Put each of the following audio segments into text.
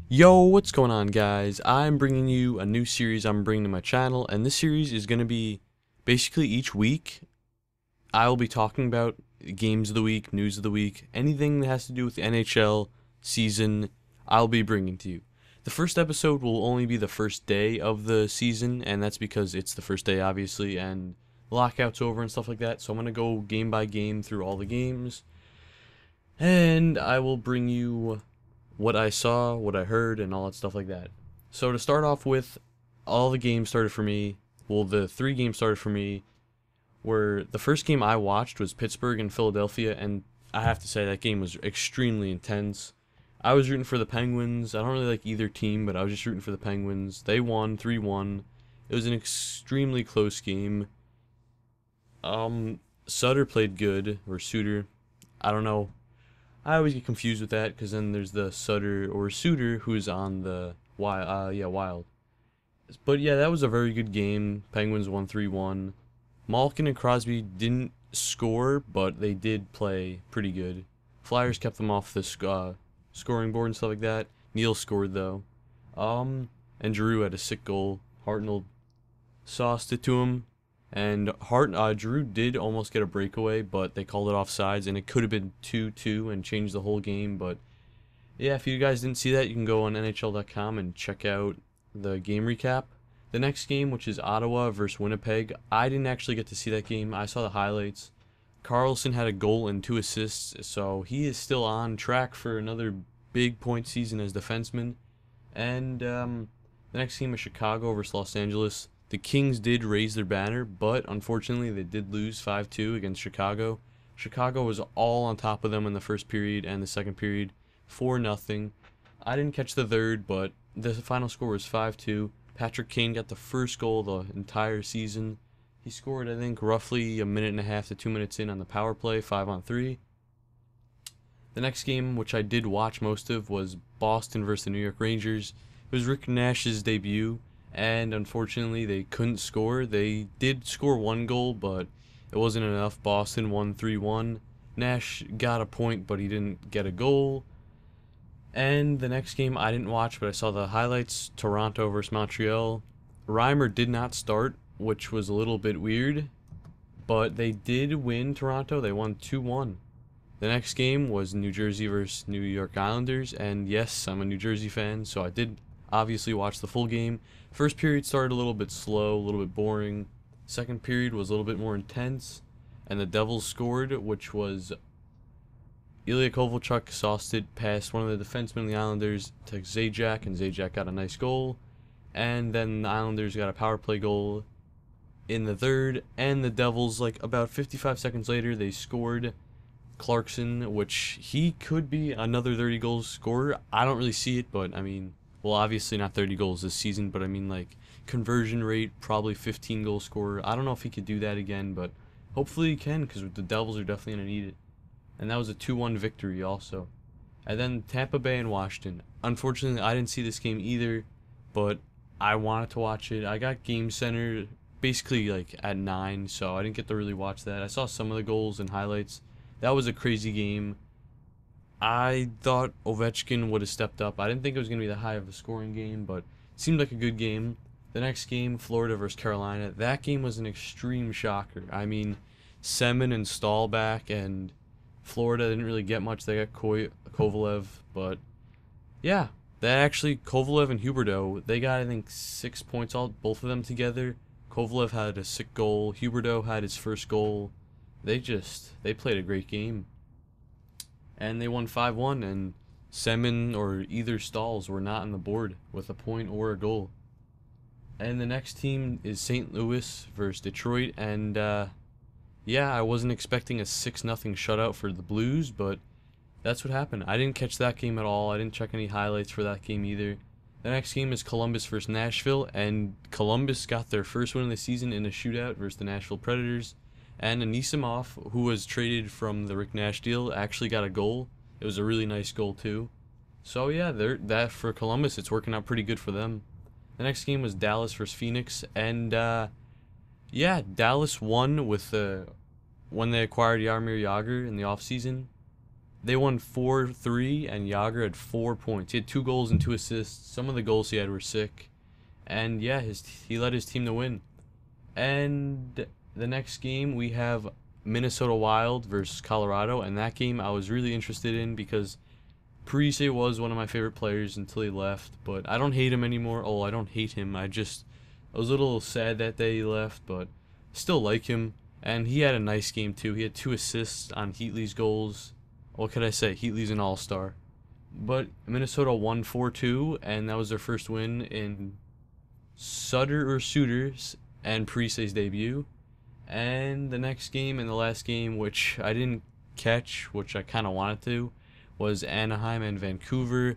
Yo, what's going on, guys? I'm bringing you a new series I'm bringing to my channel, and this series is going to be basically each week I will be talking about games of the week, news of the week, anything that has to do with the NHL season I'll be bringing to you. The first episode will only be the first day of the season, and that's because it's the first day, obviously, and lockout's over and stuff like that, so I'm going to go game by game through all the games, and I will bring you what I saw, what I heard, and all that stuff like that. So to start off with, all the games started for me, well, the 3 games started for me, where the first game I watched was Pittsburgh and Philadelphia, and I have to say that game was extremely intense. I was rooting for the Penguins. I don't really like either team, but I was just rooting for the Penguins. They won 3-1. It was an extremely close game. Sutter played good, or Suter. I don't know. I always get confused with that, because then there's the Sutter or Suter who's on the Wild. But yeah, that was a very good game. Penguins won 3-1. Malkin and Crosby didn't score, but they did play pretty good. Flyers kept them off the scoring board and stuff like that. Neal scored though. And Giroux had a sick goal. Hartnell sauced it to him. And Giroux did almost get a breakaway, but they called it offsides, and it could have been 2-2 and changed the whole game. But yeah, if you guys didn't see that, you can go on NHL.com and check out the game recap. The next game, which is Ottawa versus Winnipeg, I didn't actually get to see that game. I saw the highlights. Carlson had a goal and 2 assists, so he is still on track for another big point season as defenseman. And the next game is Chicago versus Los Angeles. The Kings did raise their banner, but unfortunately they did lose 5-2 against Chicago. Chicago was all on top of them in the first period and the second period, 4-0. I didn't catch the third, but the final score was 5-2. Patrick Kane got the first goal the entire season. He scored, I think, roughly a minute and a half to 2 minutes in on the power play, 5-on-3. The next game, which I did watch most of, was Boston versus the New York Rangers. It was Rick Nash's debut, and unfortunately they couldn't score. They did score 1 goal, but it wasn't enough. Boston won 3-1. Nash got a point, but he didn't get a goal. And the next game I didn't watch, but I saw the highlights. Toronto versus Montreal. Reimer did not start, which was a little bit weird, but they did win Toronto. They won 2-1. The next game was New Jersey versus New York Islanders, and yes, I'm a New Jersey fan, so I did obviously watch the full game. First period started a little bit slow, a little bit boring. Second period was a little bit more intense, and the Devils scored, which was Ilya Kovalchuk sauced it past one of the defensemen of the Islanders to Zajac, and Zajac got a nice goal. And then the Islanders got a power play goal in the third, and the Devils, like about 55 seconds later, they scored Clarkson, which he could be another 30 goals scorer. I don't really see it, but I mean, well, obviously not 30 goals this season, but I mean, like, conversion rate, probably 15 goal scorer. I don't know if he could do that again, but hopefully he can, because the Devils are definitely going to need it. And that was a 2-1 victory also. And then Tampa Bay and Washington. Unfortunately, I didn't see this game either, but I wanted to watch it. I got Game Center basically like at 9, so I didn't get to really watch that. I saw some of the goals and highlights. That was a crazy game. I thought Ovechkin would have stepped up. I didn't think it was going to be that high of a scoring game, but it seemed like a good game. The next game, Florida versus Carolina. That game was an extreme shocker. I mean, Semin and Stahl back, and Florida didn't really get much. They got Kovalev, but yeah, that actually, Kovalev and Huberdeau, they got, I think, 6 points all, both of them together. Kovalev had a sick goal. Huberdeau had his first goal. They played a great game. And they won 5-1, and Semin or either Stahls were not on the board with a point or a goal. And the next team is St. Louis versus Detroit, and yeah, I wasn't expecting a 6-0 shutout for the Blues, but that's what happened. I didn't catch that game at all. I didn't check any highlights for that game either. The next game is Columbus versus Nashville, and Columbus got their first win of the season in a shootout versus the Nashville Predators. And Anisimov, who was traded from the Rick Nash deal, actually got a goal. It was a really nice goal too. So yeah, that for Columbus, it's working out pretty good for them. The next game was Dallas versus Phoenix, and Yeah, Dallas won with when they acquired Jaromir Jagr in the offseason. They won 4-3, and Jagr had 4 points. He had 2 goals and 2 assists. Some of the goals he had were sick. And yeah, he led his team to win. And the next game, we have Minnesota Wild versus Colorado. And that game I was really interested in because Parise was one of my favorite players until he left. But I don't hate him anymore. Oh, I don't hate him. I was a little sad that day he left, but still like him. And he had a nice game too. He had 2 assists on Heatley's goals. What could I say? Heatley's an all-star. But Minnesota won 4-2, and that was their first win in Suter's and Parise's debut. And the next game and the last game, which I didn't catch, which I kind of wanted to, was Anaheim and Vancouver.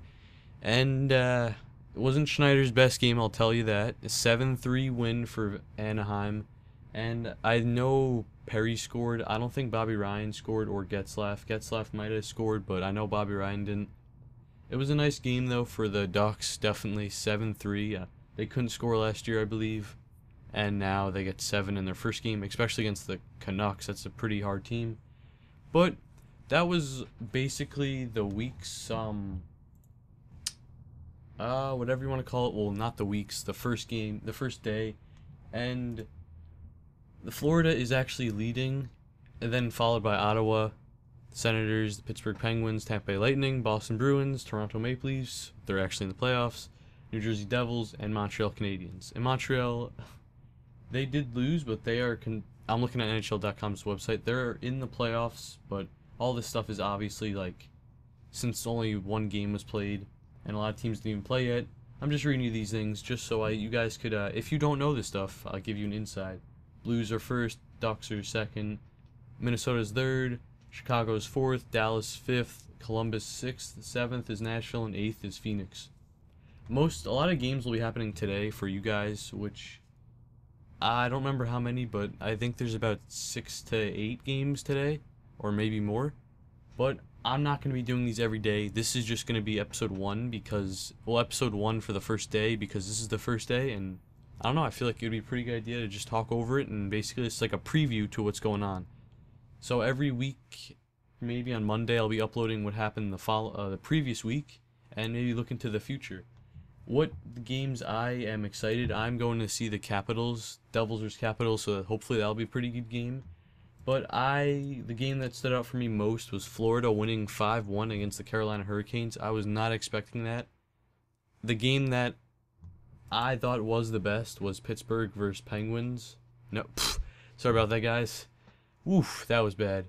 And it wasn't Schneider's best game, I'll tell you that. A 7-3 win for Anaheim. And I know Perry scored. I don't think Bobby Ryan scored or Getzlaf. Getzlaf might have scored, but I know Bobby Ryan didn't. It was a nice game, though, for the Ducks. Definitely 7-3. They couldn't score last year, I believe. And now they get 7 in their first game, especially against the Canucks. That's a pretty hard team. But that was basically the week's, whatever you want to call it. Well, not the week's, the first game, the first day. And the Florida is actually leading, and then followed by Ottawa, Senators, the Pittsburgh Penguins, Tampa Bay Lightning, Boston Bruins, Toronto Maple Leafs. They're actually in the playoffs. New Jersey Devils, and Montreal Canadiens. In Montreal, they did lose, but they are. I'm looking at NHL.com's website. They're in the playoffs, but all this stuff is obviously like since only one game was played, and a lot of teams didn't even play yet. I'm just reading you these things just so you guys could, if you don't know this stuff, I'll give you an insight. Blues are first, Ducks are second, Minnesota's third, Chicago's fourth, Dallas fifth, Columbus sixth, seventh is Nashville, and eighth is Phoenix. A lot of games will be happening today for you guys, which I don't remember how many, but I think there's about 6 to 8 games today, or maybe more. But I'm not going to be doing these every day. This is just going to be episode 1 because, well, episode 1 for the first day because this is the first day, and I don't know, I feel like it would be a pretty good idea to just talk over it, and basically it's like a preview to what's going on. So every week, maybe on Monday, I'll be uploading what happened the previous week, and maybe look into the future. What the games I am excited, I'm going to see the Capitals, Devils vs. Capitals, so hopefully that'll be a pretty good game. But the game that stood out for me most was Florida winning 5-1 against the Carolina Hurricanes. I was not expecting that. The game that I thought was the best was Pittsburgh versus Penguins. No, sorry about that, guys. Oof, that was bad.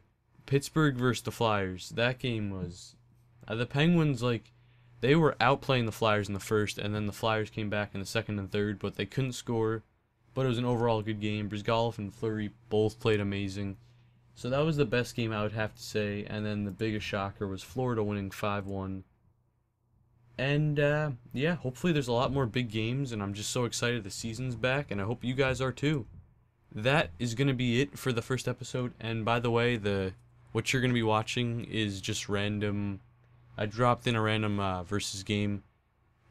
Pittsburgh versus the Flyers. That game was... the Penguins, like, they were outplaying the Flyers in the first, and then the Flyers came back in the second and third, but they couldn't score. But it was an overall good game. Brizgalov and Fleury both played amazing. So that was the best game I would have to say. And then the biggest shocker was Florida winning 5-1. And, yeah, hopefully there's a lot more big games, and I'm just so excited the season's back, and I hope you guys are too. That is going to be it for the first episode, and by the way, what you're going to be watching is just random. I dropped in a random versus game,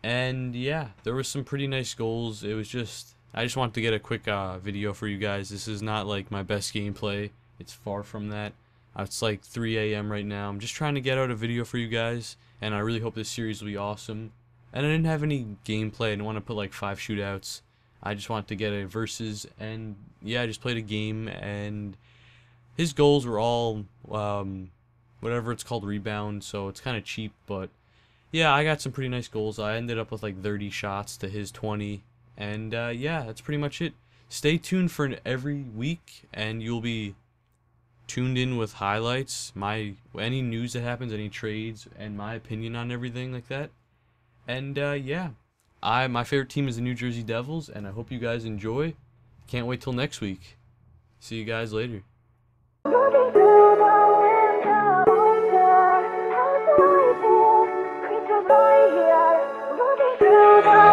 and yeah, there was some pretty nice goals. It was just, I just wanted to get a quick video for you guys. This is not like my best gameplay. It's far from that. It's like 3 a.m. right now. I'm just trying to get out a video for you guys, and I really hope this series will be awesome. And I didn't have any gameplay. I didn't want to put like 5 shootouts. I just wanted to get a versus, and yeah, I just played a game, and his goals were all whatever it's called, rebound, so it's kind of cheap, but yeah, I got some pretty nice goals. I ended up with like 30 shots to his 20, and yeah, that's pretty much it. Stay tuned for every week, and you'll be tuned in with highlights, any news that happens, any trades, and my opinion on everything like that. And yeah, my favorite team is the New Jersey Devils, and I hope you guys enjoy. Can't wait till next week. See you guys later. Creatures right here,